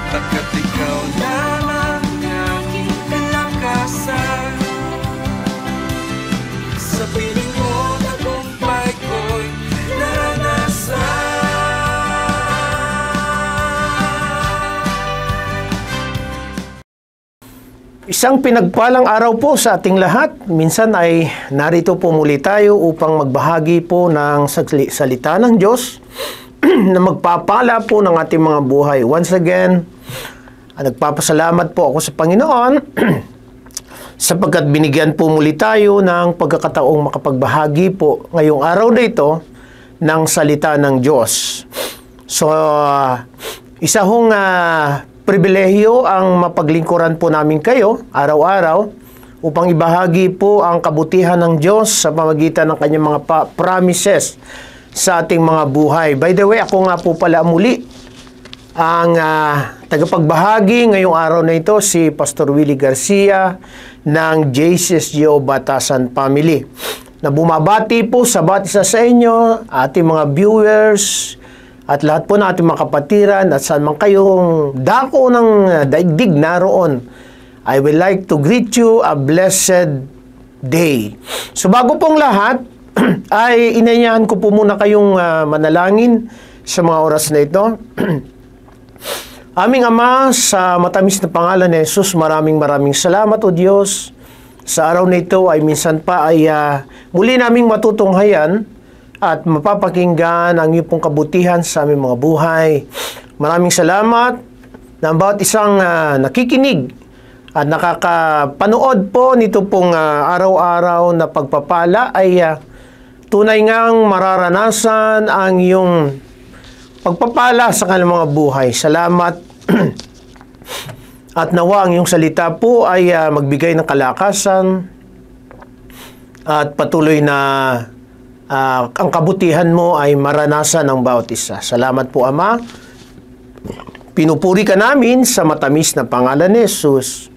Pagkat ikaw lamang aking kalakasan, sa piling mo tagumpay ko'y naranasan. Isang pinagpalang araw po sa ating lahat. Minsan ay narito po muli tayo upang magbahagi po ng salita ng Diyos na magpapala po ng ating mga buhay. Once again, nagpapasalamat po ako sa Panginoon sapagkat binigyan po muli tayo ng pagkakataong makapagbahagi po ngayong araw na ito ng salita ng Diyos. So, isa hong pribilehiyo ang mapaglingkuran po namin kayo araw-araw upang ibahagi po ang kabutihan ng Diyos sa pamamagitan ng kanyang mga promises sa ating mga buhay. By the way, ako nga po pala muli ang tagapagbahagi ngayong araw na ito, si Pastor Willie Garcia ng JCSGO Batasan Family, na bumabati po sa bawat isa sa inyo, ating mga viewers, at lahat po ng ating mga kapatiran at saan man kayong dako ng daigdig naroon. I would like to greet you a blessed day. So bago pong lahat, ay inanyahan ko po muna kayong manalangin sa mga oras na ito. Aming Ama, sa matamis na pangalan ni Jesus, maraming salamat o Diyos. Sa araw na ito ay minsan pa ay muli naming matutunghayan at mapapakinggan ang iyong pong kabutihan sa aming mga buhay. Maraming salamat na ang bawat isang nakikinig at nakakapanood po nito pong araw-araw na pagpapala ay tunay ngang mararanasan ang iyong pagpapala sa kanilang mga buhay. Salamat at nawa ang iyong salita po ay magbigay ng kalakasan at patuloy na ang kabutihan mo ay maranasan ng bawat isa. Salamat po, Ama. Pinupuri ka namin sa matamis na pangalan ni Jesus.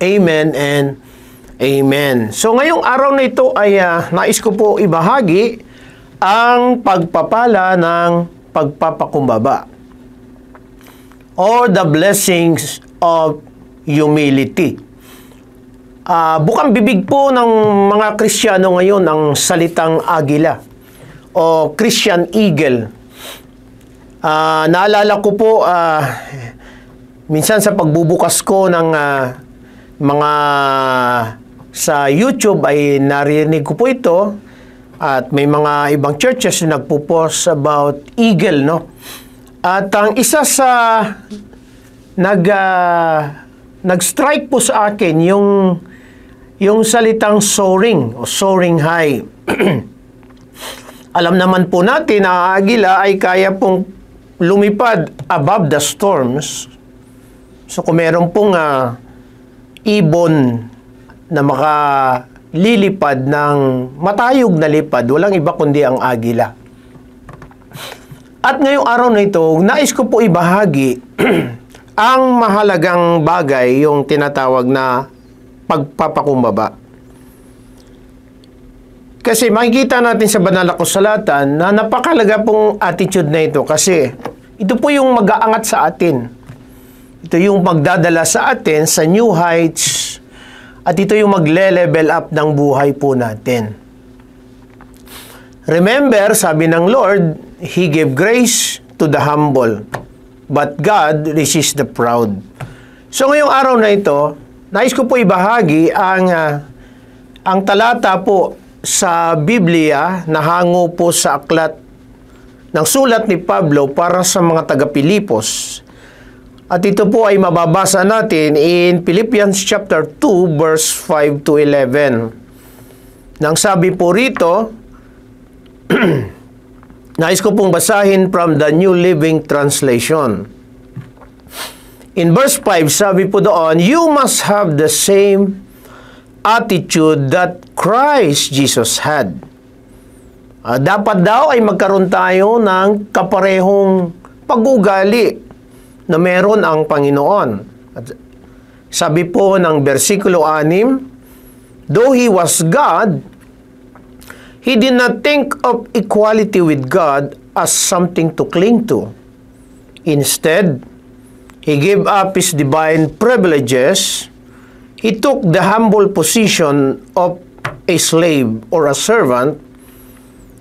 Amen and Amen. So, ngayong araw na ito ay nais ko po ibahagi ang pagpapala ng pagpapakumbaba or the blessings of humility. Bukang bibig po ng mga Kristiyano ngayon ang salitang agila o Christian eagle. Naalala ko po minsan sa pagbubukas ko ng mga sa YouTube ay narinig ko po ito at may mga ibang churches na nagpo-post about eagle, no? At ang isa sa nag-strike po sa akin yung salitang soaring o soaring high. Alam naman po natin na ang agila ay kaya pong lumipad above the storms. So kung meron pong ibon na makalilipad ng matayog na lipad, walang iba kundi ang agila. At ngayong araw na ito, nais ko po ibahagi ang mahalagang bagay, yung tinatawag na pagpapakumbaba. Kasi makikita natin sa banal na kasulatan na napakalaga pong attitude na ito kasi ito po yung mag-aangat sa atin. Ito yung magdadala sa atin sa new heights at ito yung magle-level up ng buhay po natin. Remember, sabi ng Lord, He gave grace to the humble, but God resists the proud. So ngayong araw na ito, nais ko po ibahagi ang talata po sa Biblia na hango po sa aklat ng sulat ni Pablo para sa mga taga-Pilipos. At ito po ay mababasa natin in Philippians chapter 2 verse 5 to 11. Nang sabi po rito, nais ko pong basahin from the New Living Translation. In verse 5, sabi po doon, you must have the same attitude that Christ Jesus had. Dapat daw ay magkaroon tayo ng kaparehong pag-ugali na meron ang Panginoon. At sabi po ng versikulo 6, though He was God, He did not think of equality with God as something to cling to. Instead, He gave up his divine privileges. He took the humble position of a slave or a servant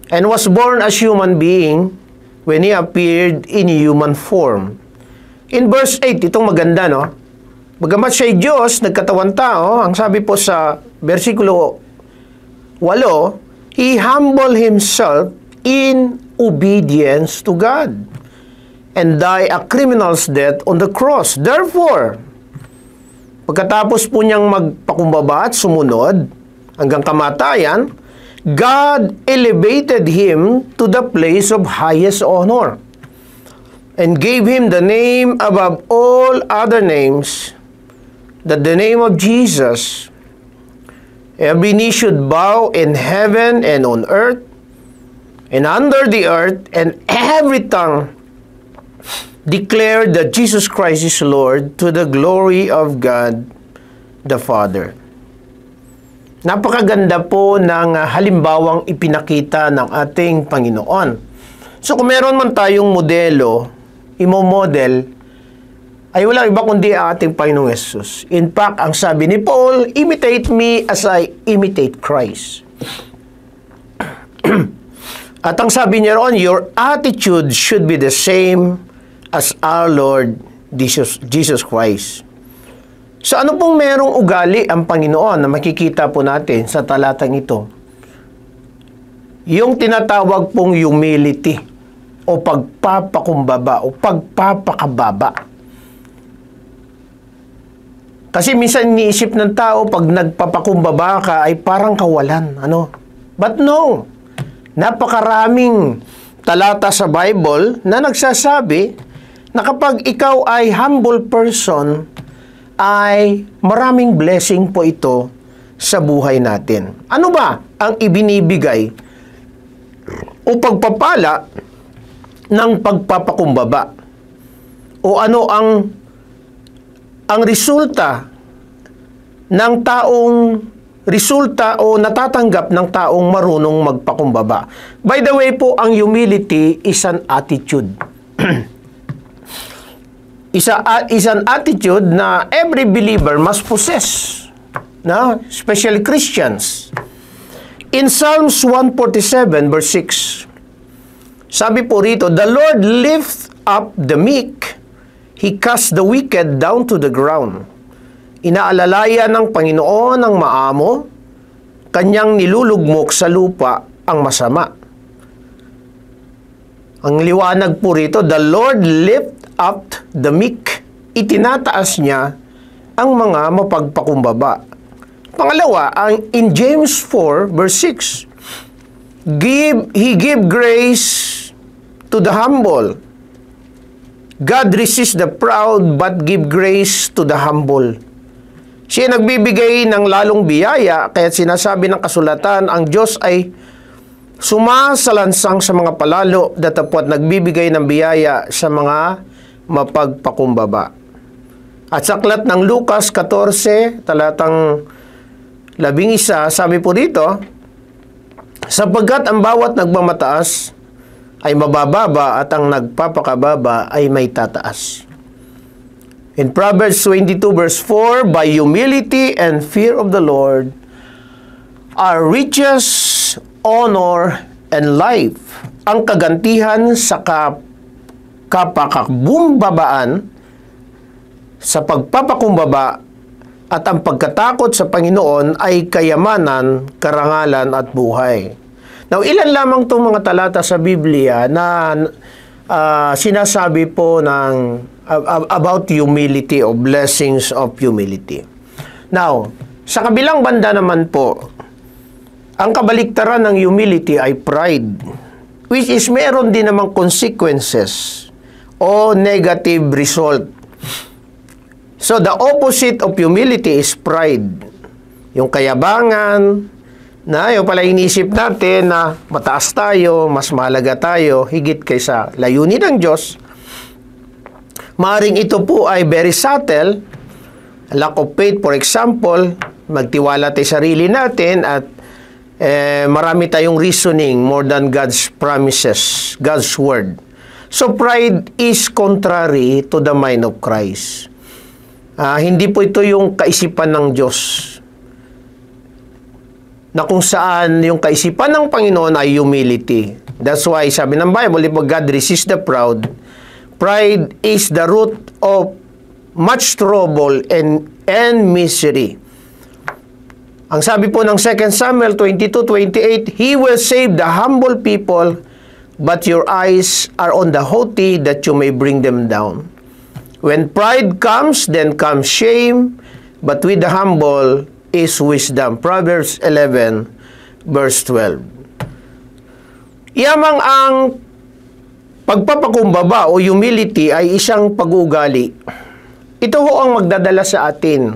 and was born as human being when he appeared in human form. In verse 8, itong maganda, no? Bagamat siya'y Diyos, nagkatawan tao, ang sabi po sa versikulo 8, He humbled Himself in obedience to God and died a criminal's death on the cross. Therefore, pagkatapos po niyang magpakumbaba at sumunod hanggang kamatayan, God elevated Him to the place of highest honor and gave Him the name above all other names, that the name of Jesus, every knee should bow in heaven and on earth and under the earth, and every tongue declare that Jesus Christ is Lord, to the glory of God the Father. Napakaganda po ng halimbawang ipinakita ng ating Panginoon. So kung meron man tayong modelo, imo-model, ay walang iba kundi ang ating Panginoong Yesus. In fact, ang sabi ni Paul, imitate me as I imitate Christ. At ang sabi niya roon, your attitude should be the same as our Lord Jesus Christ. So ano pong merong ugali ang Panginoon na makikita po natin sa talatang ito? Yung tinatawag pong humility o pagpapakumbaba o pagpapakababa. Kasi minsan iniisip ng tao pag nagpapakumbaba ka ay parang kawalan. Ano? But no. Napakaraming talata sa Bible na nagsasabi na kapag ikaw ay humble person, ay maraming blessing po ito sa buhay natin. Ano ba ang ibinibigay o pagpapala ng pagpapakumbaba? O ano ang resulta ng taong resulta o natatanggap ng taong marunong magpakumbaba? By the way po, ang humility is an attitude. is an attitude na every believer must possess, no? Especially Christians. In Psalms 147 verse 6, sabi po rito, the Lord lifts up the meek, He casts the wicked down to the ground. Inaalalaya ng Panginoon ang maamo, Kanyang nilulugmok sa lupa ang masama. Ang liwanag po rito, the Lord lift up the meek. Itinataas niya ang mga mapagpakumbaba. Pangalawa, in James 4 verse 6, He give grace to the humble. God resists the proud but give grace to the humble. Siya nagbibigay ng lalong biyaya, kaya sinasabi ng kasulatan, ang Diyos ay sumasalansang sa mga palalo, datapwat nagbibigay ng biyaya sa mga mapagpakumbaba. At sa aklat ng Lucas 14, talatang 11, sabi po dito, sapagkat ang bawat nagmamataas ay mabababa at ang nagpapakababa ay may tataas. In Proverbs 22 verse 4, by humility and fear of the Lord are riches, honor, and life. Ang kagantihan sa kapakabumbabaan, sa pagpapakumbaba, at ang pagkatakot sa Panginoon ay kayamanan, karangalan, at buhay. Now, ilan lamang itong mga talata sa Biblia na sinasabi po ng about humility o blessings of humility. Now, sa kabilang banda naman po, ang kabaliktaran ng humility ay pride, which is meron din namang consequences o negative result. So, the opposite of humility is pride. Yung kayabangan, na yung pala inisip natin na mataas tayo, mas mahalaga tayo, higit kaysa layunin ng Diyos. Maaring ito po ay very subtle, lack of faith, for example, magtiwala tayo sa sarili natin at marami tayong reasoning more than God's promises, God's word. So pride is contrary to the mind of Christ. Hindi po ito yung kaisipan ng Diyos, na kung saan yung kaisipan ng Panginoon ay humility. That's why sabi ng Bible, if God resists the proud, pride is the root of much trouble and misery. Ang sabi po ng 2 Samuel 22:28, He will save the humble people, but your eyes are on the haughty, that you may bring them down. When pride comes, then comes shame, but with the humble is wisdom. Proverbs 11, verse 12. Yamang ang pagpapakumbaba o humility ay isang pag-uugali. Ito ho ang magdadala sa atin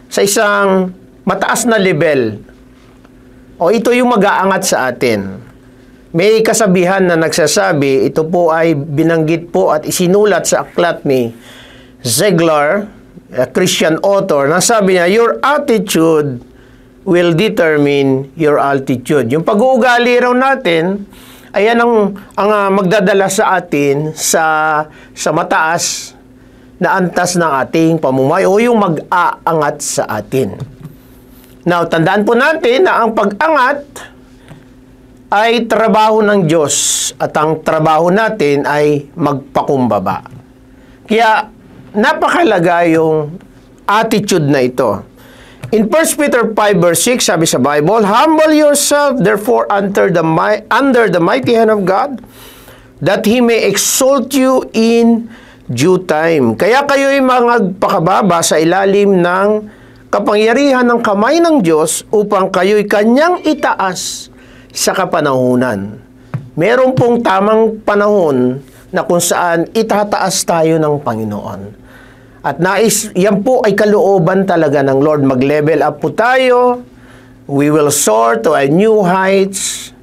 sa isang mataas na level, o ito yung mag-aangat sa atin. May kasabihan na nagsasabi, ito po ay binanggit po at isinulat sa aklat ni Ziegler, a Christian author, na sabi niya, your attitude will determine your altitude. Yung pag-uugali raw natin, ayan ang magdadala sa atin sa mataas na antas ng ating pamumuhay o yung mag-aangat sa atin. Now, tandaan po natin na ang pag-angat ay trabaho ng Diyos at ang trabaho natin ay magpakumbaba. Kaya napakalaga yung attitude na ito. In 1 Peter 5 verse 6, sabi sa Bible, humble yourself therefore under the mighty hand of God, that He may exalt you in due time. Kaya kayo'y magpakababa sa ilalim ng kapangyarihan ng kamay ng Diyos upang kayo'y Kanyang itaas sa kapanahunan. Meron pong tamang panahon na kung saan itataas tayo ng Panginoon. At yan po ay kalooban talaga ng Lord. Mag-level up po tayo. We will soar to a new heights.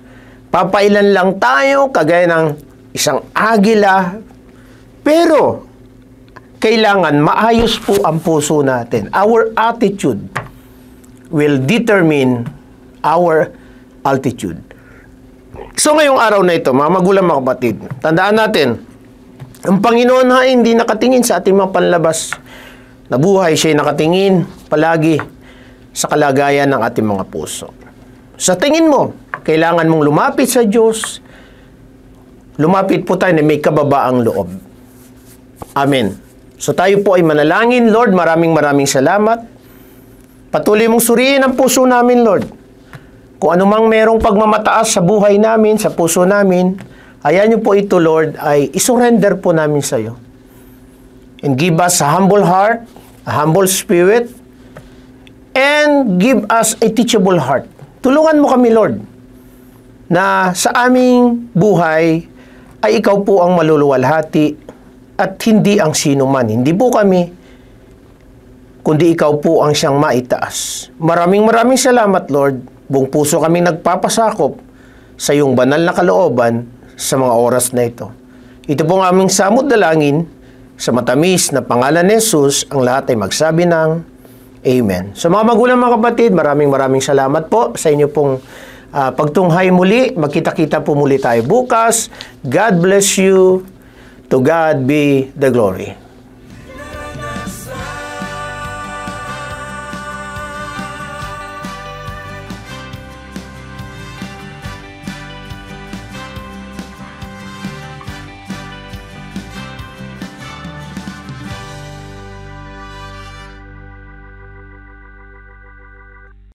Papailan lang tayo, kagaya ng isang agila. Pero, kailangan maayos po ang puso natin. Our attitude will determine our altitude. So ngayong araw na ito, mga magulang, mga kapatid, tandaan natin, ang Panginoon ay hindi nakatingin sa ating mga panlabas na buhay. Siya'y nakatingin palagi sa kalagayan ng ating mga puso. Sa tingin mo, kailangan mong lumapit sa Diyos. Lumapit po tayo na may kababaang loob. Amen. So tayo po ay manalangin. Lord, maraming salamat. Patuloy mong suriin ang puso namin, Lord. Kung anumang merong pagmamataas sa buhay namin, sa puso namin, ayan niyo po ito, Lord, ay isurrender po namin sa iyo. And give us a humble heart, a humble spirit, and give us a teachable heart. Tulungan mo kami, Lord, na sa aming buhay ay ikaw po ang maluluwalhati at hindi ang sino man. Hindi po kami, kundi ikaw po ang siyang maitaas. Maraming salamat, Lord. Buong puso kaming nagpapasakop sa iyong banal na kalooban sa mga oras na ito. Ito pong aming samot dalangin sa matamis na pangalan ni Jesus, ang lahat ay magsabi ng Amen. So mga magulang, mga kapatid, maraming salamat po sa inyo pong pagtunghay muli. Magkita-kita po muli tayo bukas. God bless you. To God be the glory.